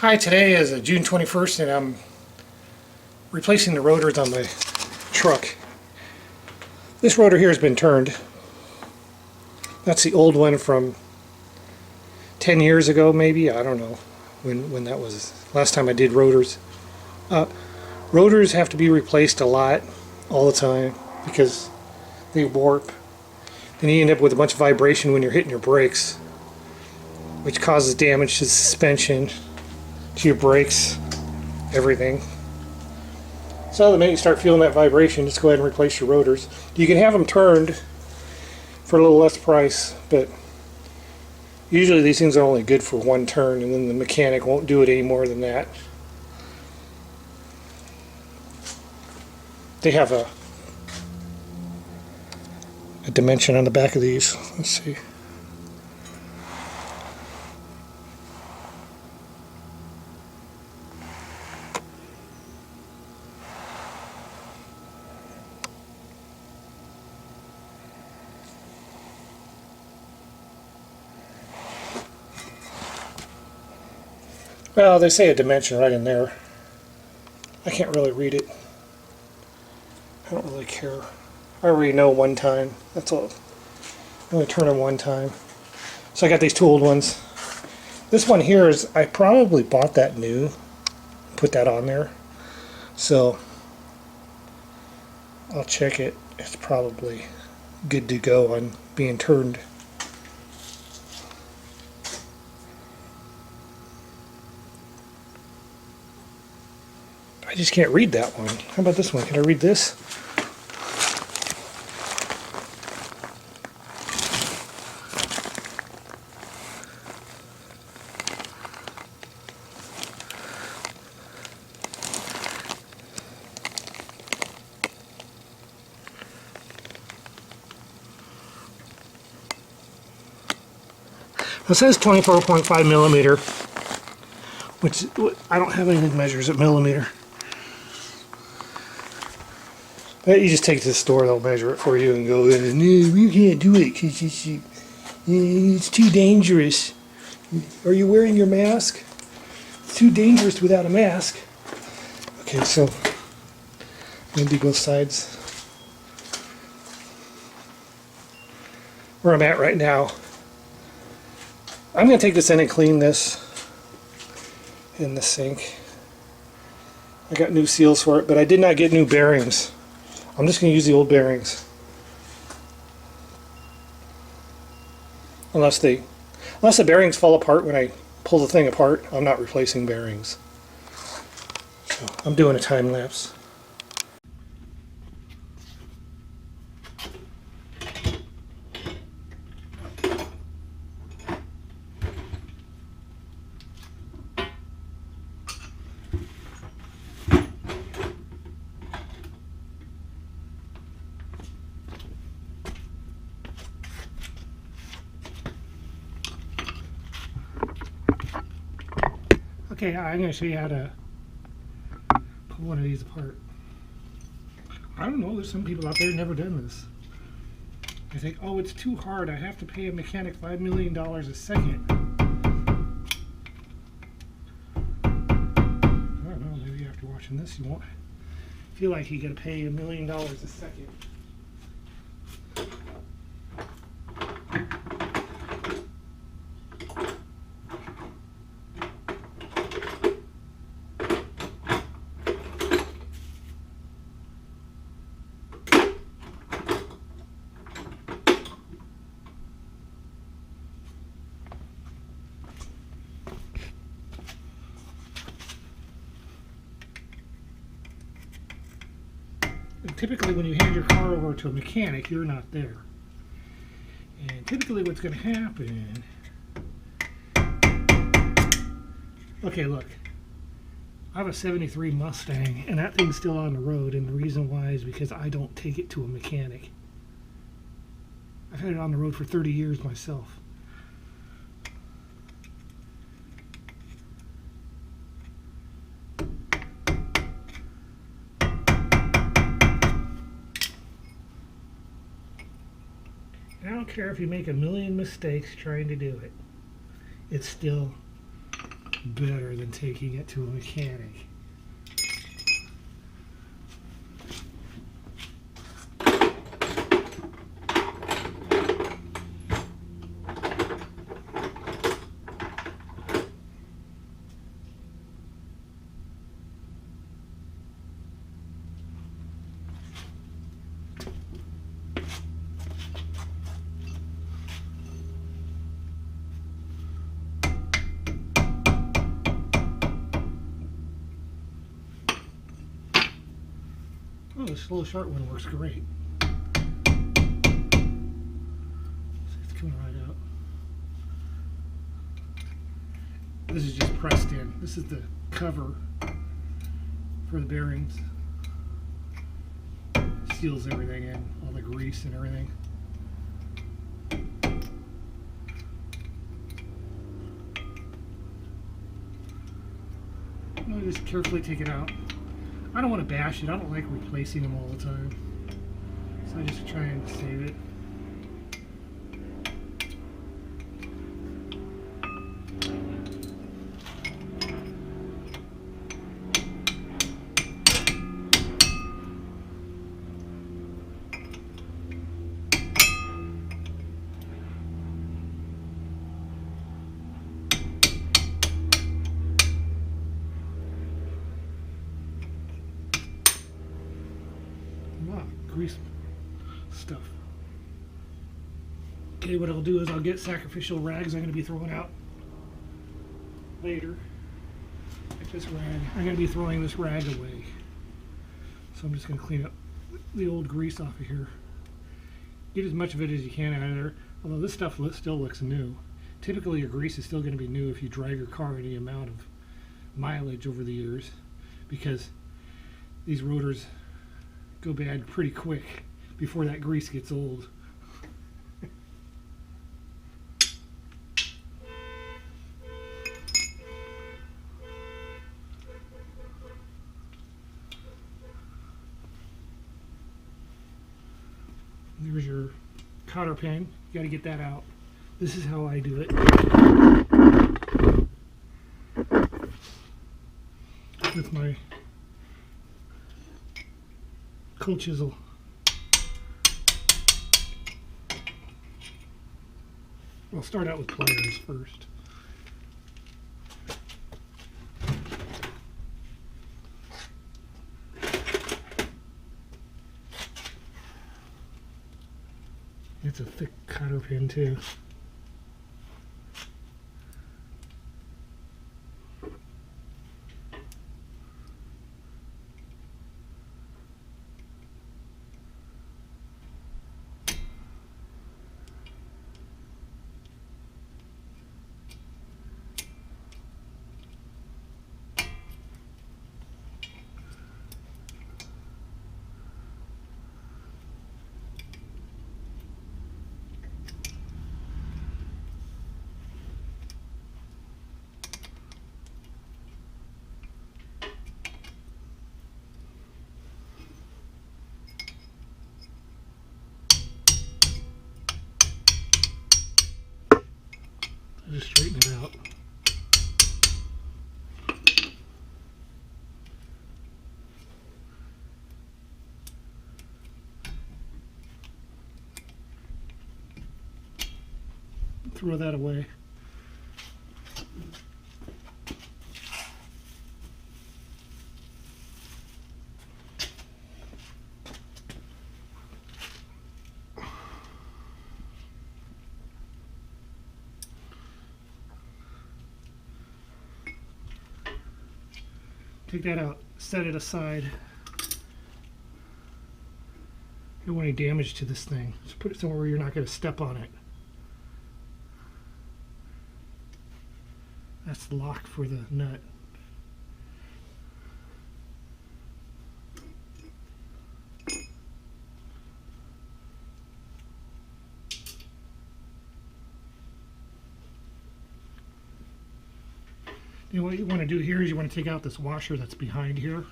Hi, today is June 21st and I'm replacing the rotors on my truck. This rotor here has been turned. That's the old one from 10 years ago maybe. I don't know when that was. Last time I did rotors. Rotors have to be replaced a lot, all the time, because they warp. Then you end up with a bunch of vibration when you're hitting your brakes, which causes damage to the suspension, to your brakes, everything. So the minute you start feeling that vibration, just go ahead and replace your rotors. You can have them turned for a little less price, but usually these things are only good for one turn, and then the mechanic won't do it any more than that. They have a dimension on the back of these. Let's see. Well, they say a dimension right in there. I can't really read it. I don't really care. I already know one time. That's all. I only turn them one time. So I got these two old ones. This one here is, I probably bought that new. Put that on there. So I'll check it. It's probably good to go on being turned. I just can't read that one. How about this one? Can I read this? It says 24.5 millimeter, which I don't have anything that measures at millimeter. But you just take it to the store, they'll measure it for you and go, no, we can't do it because it's too dangerous. Are you wearing your mask? It's too dangerous without a mask. Okay, so I'm going to do both sides. Where I'm at right now, I'm going to take this in and clean this in the sink. I got new seals for it, but I did not get new bearings. I'm just going to use the old bearings. Unless the bearings fall apart when I pull the thing apart, I'm not replacing bearings. So I'm doing a time lapse. Okay, I'm going to show you how to pull one of these apart. I don't know, there's some people out there who've never done this. They think, oh, it's too hard, I have to pay a mechanic $5 million a second. I don't know, maybe after watching this you won't feel like you got to pay $1 million a second. And typically when you hand your car over to a mechanic, you're not there. And typically what's going to happen... Okay, look. I have a 73 Mustang, and that thing's still on the road, and the reason why is because I don't take it to a mechanic. I've had it on the road for 30 years myself. I don't care if you make a million mistakes trying to do it. It's still better than taking it to a mechanic. Oh, this little short one works great. It's coming right out. This is just pressed in. This is the cover for the bearings. Seals everything in, all the grease and everything. I'll just carefully take it out. I don't want to bash it. I don't like replacing them all the time. So I just try and save it. Grease stuff. Okay, what I'll do is I'll get sacrificial rags I'm going to be throwing out later. Like this rag. I'm going to be throwing this rag away. So I'm just going to clean up the old grease off of here. Get as much of it as you can out of there. Although this stuff still looks new. Typically your grease is still going to be new if you drive your car any amount of mileage over the years, because these rotors go bad pretty quick before that grease gets old. There's your cotter pin. You got to get that out. This is how I do it. With my cold chisel. I'll start out with pliers first. It's a thick cotter pin too. Just straighten it out. Throw that away. Take that out, set it aside. You don't want any damage to this thing. Just put it somewhere where you're not going to step on it. That's the lock for the nut. You know what you want to do here is you want to take out this washer that's behind here.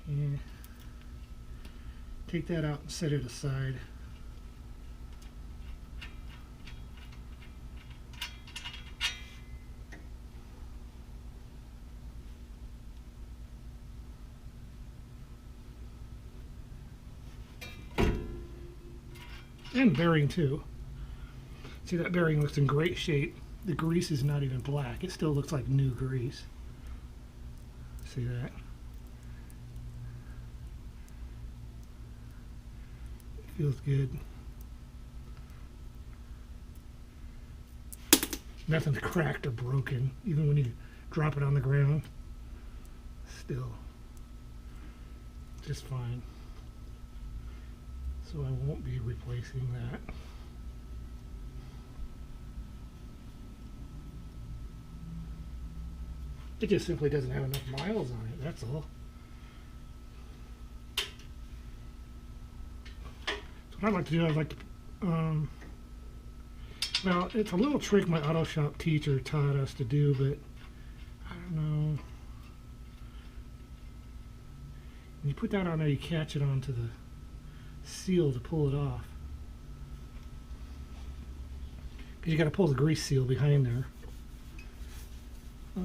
And take that out and set it aside. and bearing too. See, that bearing looks in great shape. The grease is not even black. It still looks like new grease. See that? It feels good. Nothing's cracked or broken, even when you drop it on the ground. Still just fine. So I won't be replacing that. It just simply doesn't have enough miles on it, that's all. So what I'd like to do, I'd like to, well, it's a little trick my auto shop teacher taught us to do, but I don't know. When you put that on there, you catch it onto the seal to pull it off. Because you got to pull the grease seal behind there. I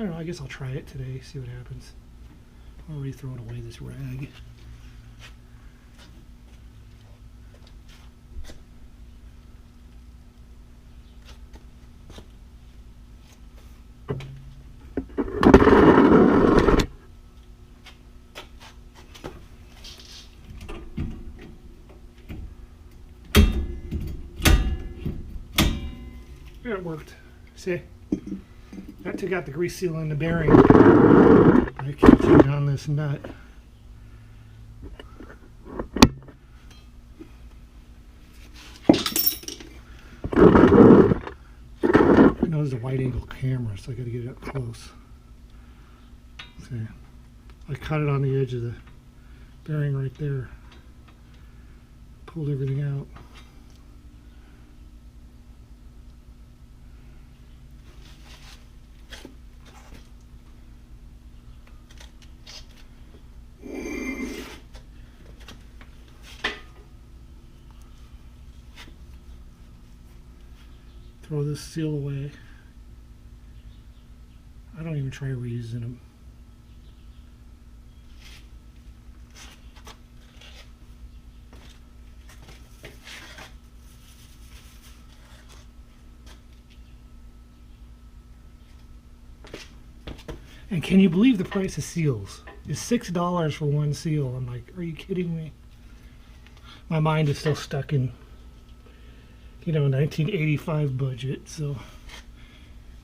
don't know, I guess I'll try it today, see what happens. I'm already throwing away this rag. It worked. See? That took out the grease seal in the bearing. I kept it on this nut. I know there's a wide angle camera, so I gotta get it up close. See? I cut it on the edge of the bearing right there. Pulled everything out. Throw this seal away. I don't even try reusing them. And can you believe the price of seals? It's $6 for one seal. I'm like, are you kidding me? My mind is still stuck in, 1985 budget, so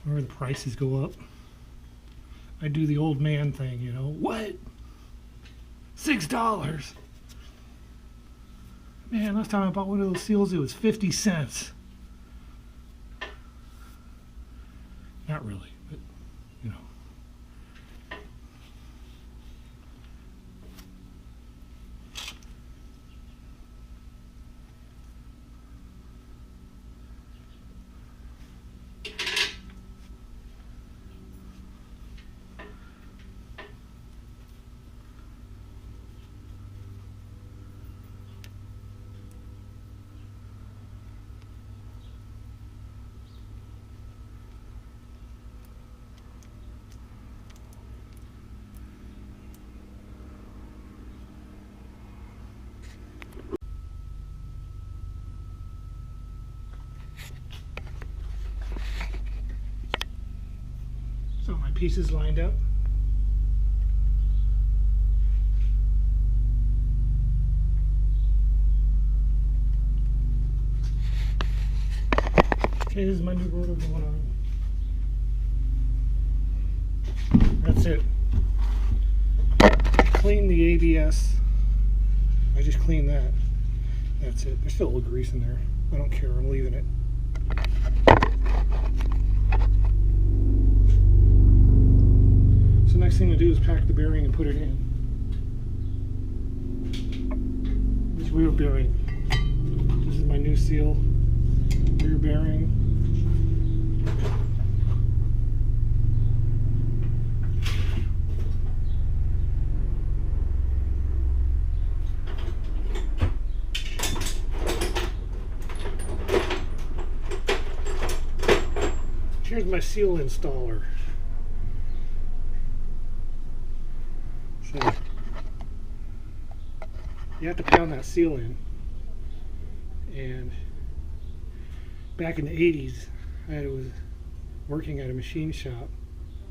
where the prices go up. I do the old man thing, what? $6? Man, last time I bought one of those seals, it was 50 cents. Not really, but, so my pieces lined up. Okay, this is my new rotor going on. That's it. Clean the ABS. I just cleaned that. That's it. There's still a little grease in there. I don't care. I'm leaving it. So next thing to do is pack the bearing and put it in. This rear bearing. This is my new seal. Rear bearing. Here's my seal installer. So you have to pound that seal in. And back in the 80s, I was working at a machine shop.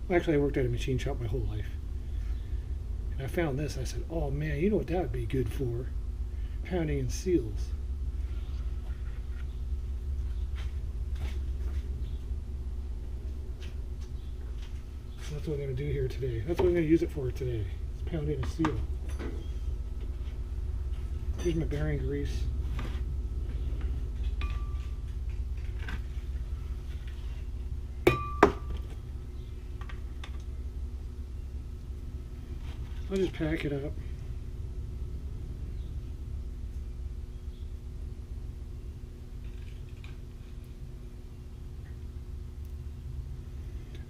Well, actually, I worked at a machine shop my whole life. And I found this. I said, oh man, you know what that would be good for? Pounding in seals. So that's what I'm going to do here today. That's what I'm going to use it for today. It's pounding a seal. Here's my bearing grease. I'll just pack it up.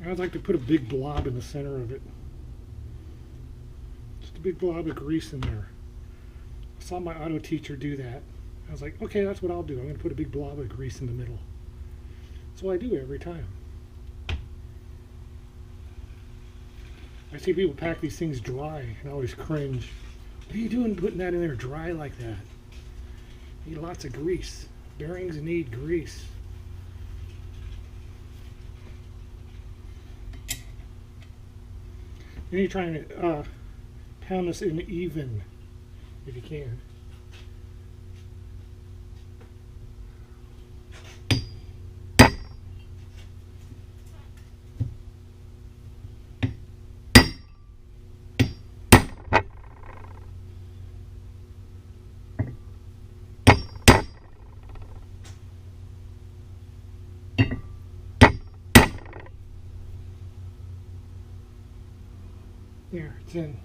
I'd like to put a big blob in the center of it. Just a big blob of grease in there. I saw my auto teacher do that. I was like, okay, that's what I'll do. I'm going to put a big blob of grease in the middle. That's what I do every time. I see people pack these things dry and I always cringe. What are you doing putting that in there dry like that? You need lots of grease. Bearings need grease. Then you're trying to pound this in even, if you can. There, it's in.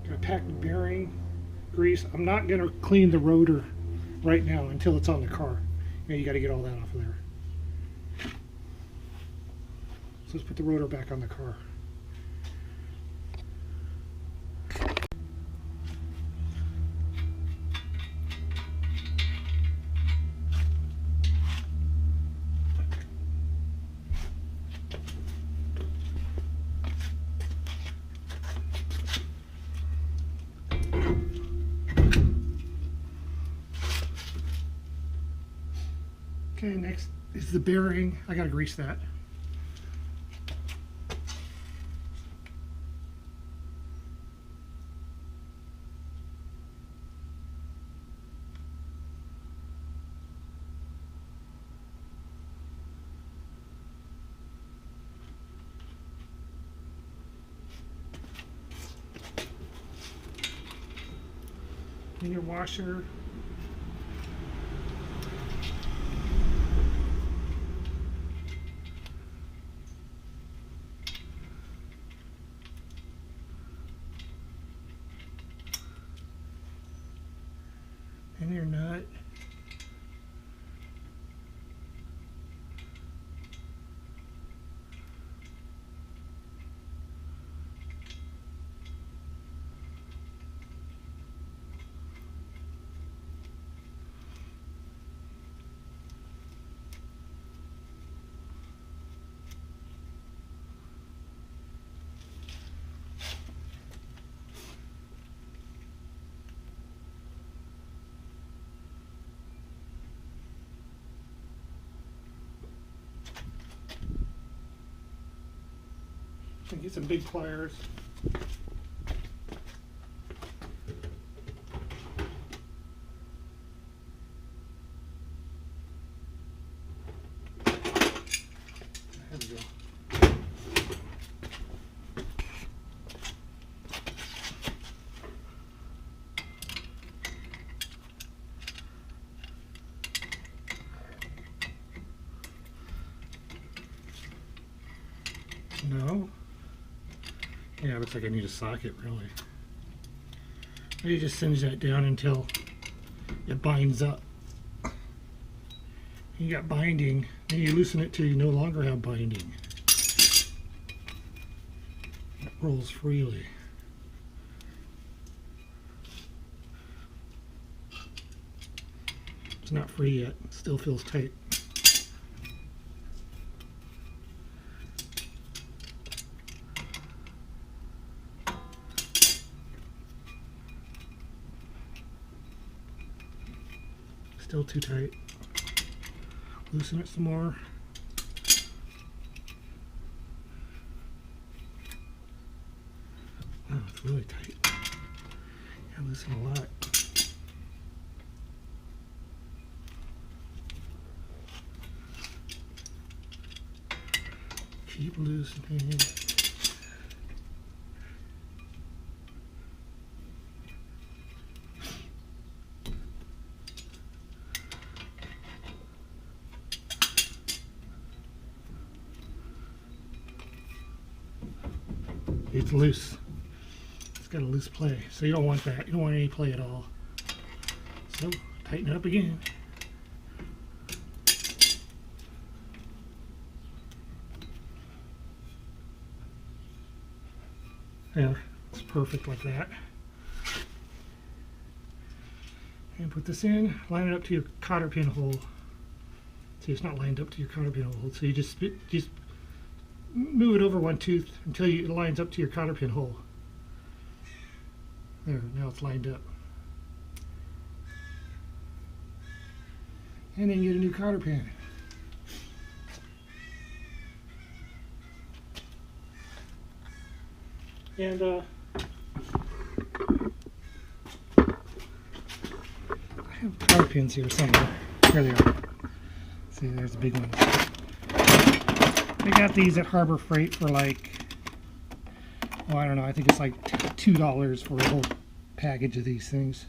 Gonna pack the bearing grease. I'm not gonna clean the rotor right now until it's on the car. You gotta get all that off of there. So let's put the rotor back on the car. Okay, next is the bearing. I gotta grease that. In your washer. And your nut. And get some big pliers. There we go. No. Yeah, it looks like I need a socket, really. Maybe just singe that down until it binds up. You got binding, then you loosen it till you no longer have binding. It rolls freely. It's not free yet, it still feels tight. Still too tight. Loosen it some more. Oh, it's really tight. Yeah, loosen a lot. Keep loosening. It's loose. It's got a loose play, so you don't want that. You don't want any play at all. So tighten it up again. Yeah, it's perfect like that. And put this in, line it up to your cotter pin hole. See, it's not lined up to your cotter pin hole, so you just move it over one tooth until it lines up to your cotter pin hole. There, now it's lined up. And then you get a new cotter pin. And I have cotter pins here somewhere. Here they are. See, there's a big one. I got these at Harbor Freight for like, oh, I don't know, I think it's like $2 for a whole package of these things.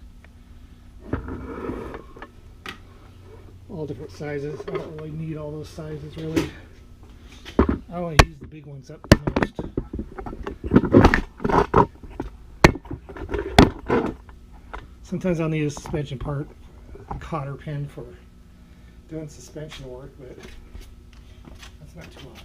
All different sizes. I don't really need all those sizes really. I only use the big ones up the most. Sometimes I'll need a suspension part, a cotter pin for doing suspension work, but that's not too hard.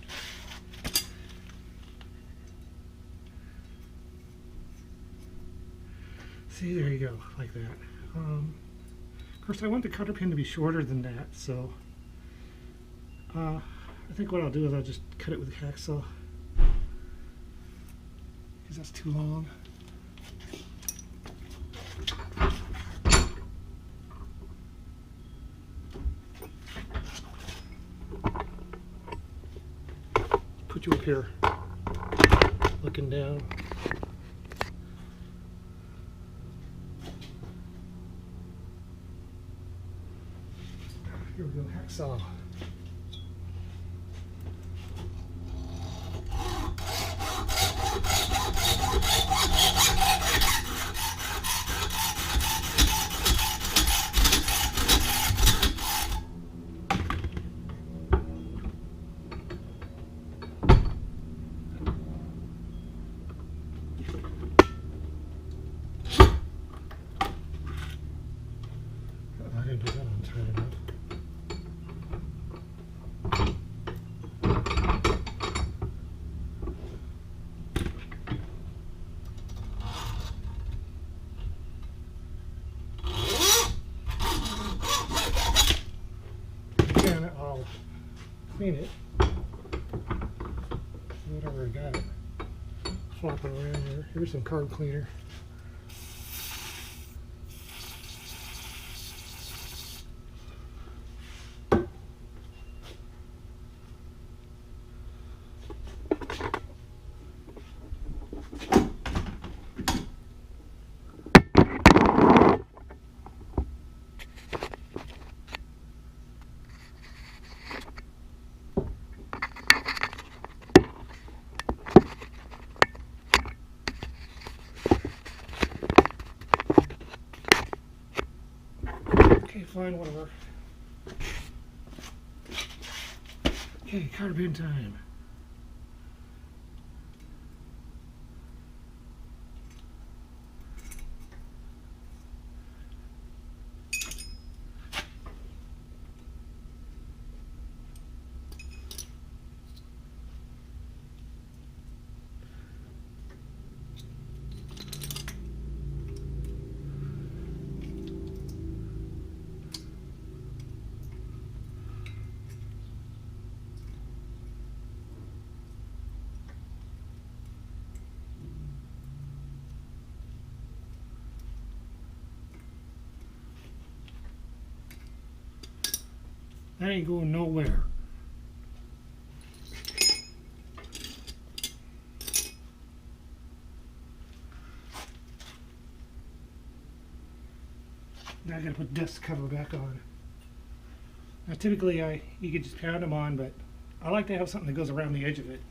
See, there you go, like that. Of course, I want the cotter pin to be shorter than that, so I think what I'll do is I'll just cut it with a hacksaw because that's too long. Put you up here, looking down. Here we go, hacksaw. I didn't do that on tight enough. And I'll clean it. Whatever I got it. Flopping around here. Here's some card cleaner. Okay, fine, whatever. Okay, cotter pin time. That ain't going nowhere. Now I gotta put dust cover back on. Now typically you could just pound them on, but I like to have something that goes around the edge of it.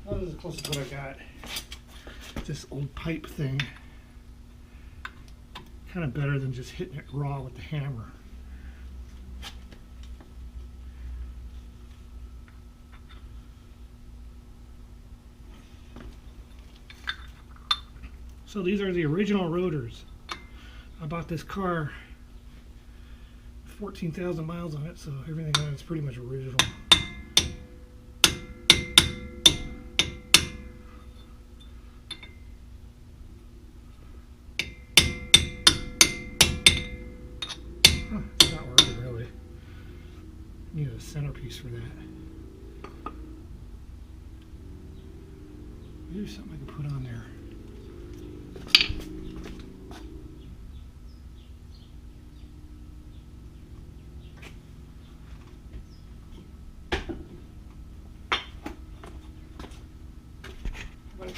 Well, this is close to what I got. This old pipe thing. Kind of better than just hitting it raw with the hammer. So these are the original rotors. I bought this car, 14,000 miles on it, so everything on it's pretty much original. It's not working really. Need a centerpiece for that. Maybe something I can put on there.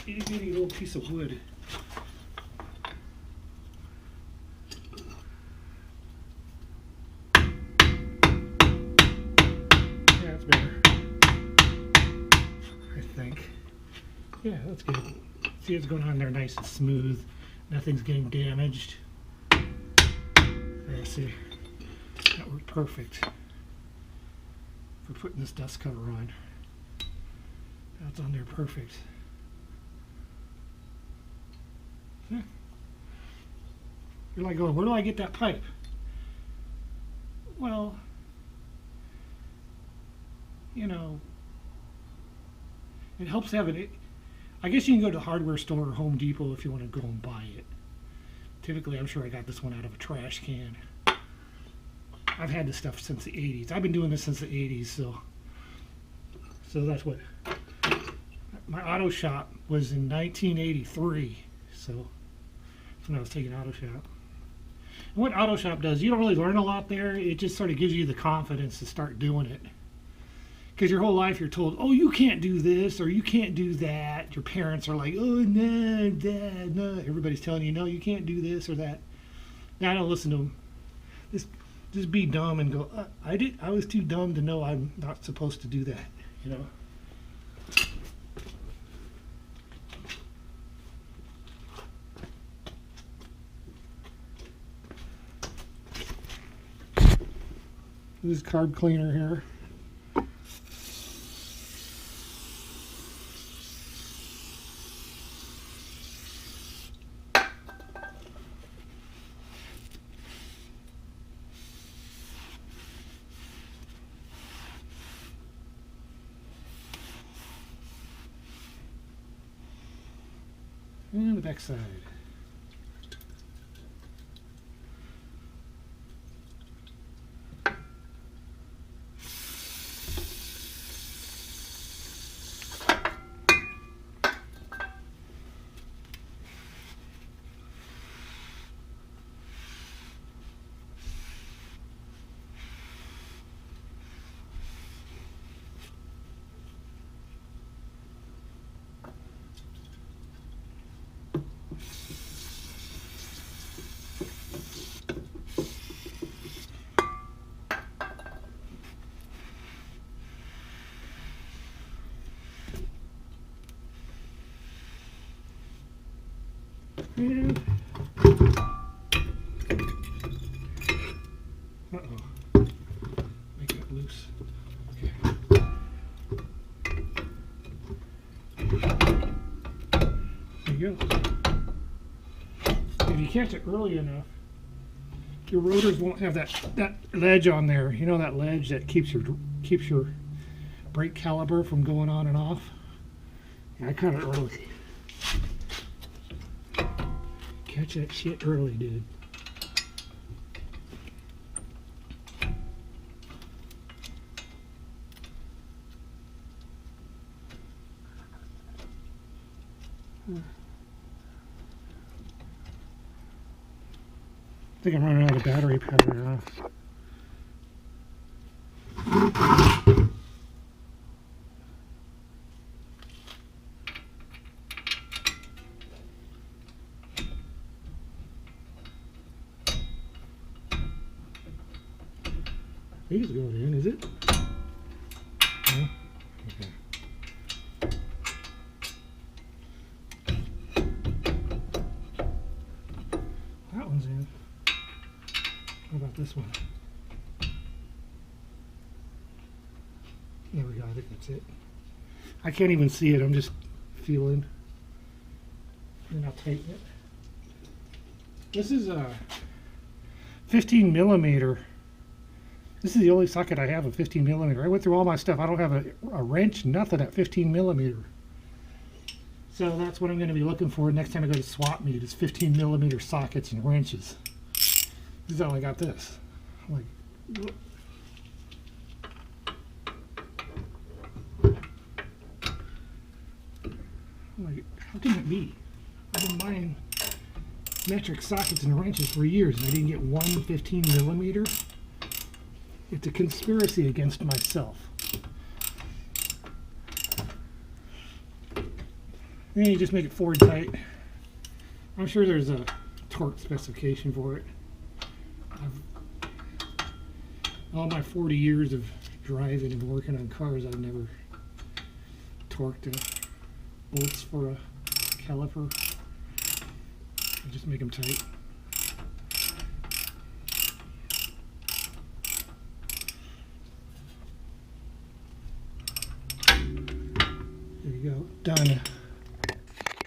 Itty bitty little piece of wood. Yeah, that's better. I think. Yeah, that's good. See, it's going on there nice and smooth. Nothing's getting damaged. There, see. That worked perfect for putting this dust cover on. That's on there perfect. Yeah. You're like going, where do I get that pipe? Well, you know, it helps having it. I guess you can go to the hardware store or Home Depot if you want to go and buy it. Typically, I'm sure I got this one out of a trash can. I've had this stuff since the 80s. I've been doing this since the 80s, so that's what. My auto shop was in 1983, so that's when I was taking auto shop. And what auto shop does, you don't really learn a lot there. It just sort of gives you the confidence to start doing it. Because your whole life you're told, oh, you can't do this or you can't do that. Your parents are like, oh, no, Dad, no. Everybody's telling you, no, you can't do this or that. Now I don't listen to them. Just be dumb and go, I was too dumb to know I'm not supposed to do that, you know. This is carb cleaner here. And the back side. And make it loose. Okay. There you go. If you catch it early enough, your rotors won't have that ledge on there. You know that ledge that keeps your brake caliper from going on and off? Yeah, I caught it early. Catch that shit early, dude. I think I'm running out of battery power now. I think it's going in, is it? No? Okay. That one's in. How about this one? There we go, I think that's it. I can't even see it, I'm just feeling. And I'll tighten it. This is a 15 millimeter. This is the only socket I have, a 15 millimeter. I went through all my stuff. I don't have a wrench, nothing at 15 millimeter. So that's what I'm going to be looking for next time I go to swap meet, is 15 millimeter sockets and wrenches. This is how I got this. I'm like, what? I'm like, how can it be? I've been buying metric sockets and wrenches for years and I didn't get one 15 millimeter. It's a conspiracy against myself. Then you just make it forward tight. I'm sure there's a torque specification for it. All my 40 years of driving and working on cars, I've never torqued bolts for a caliper. I just make them tight. There you go, done.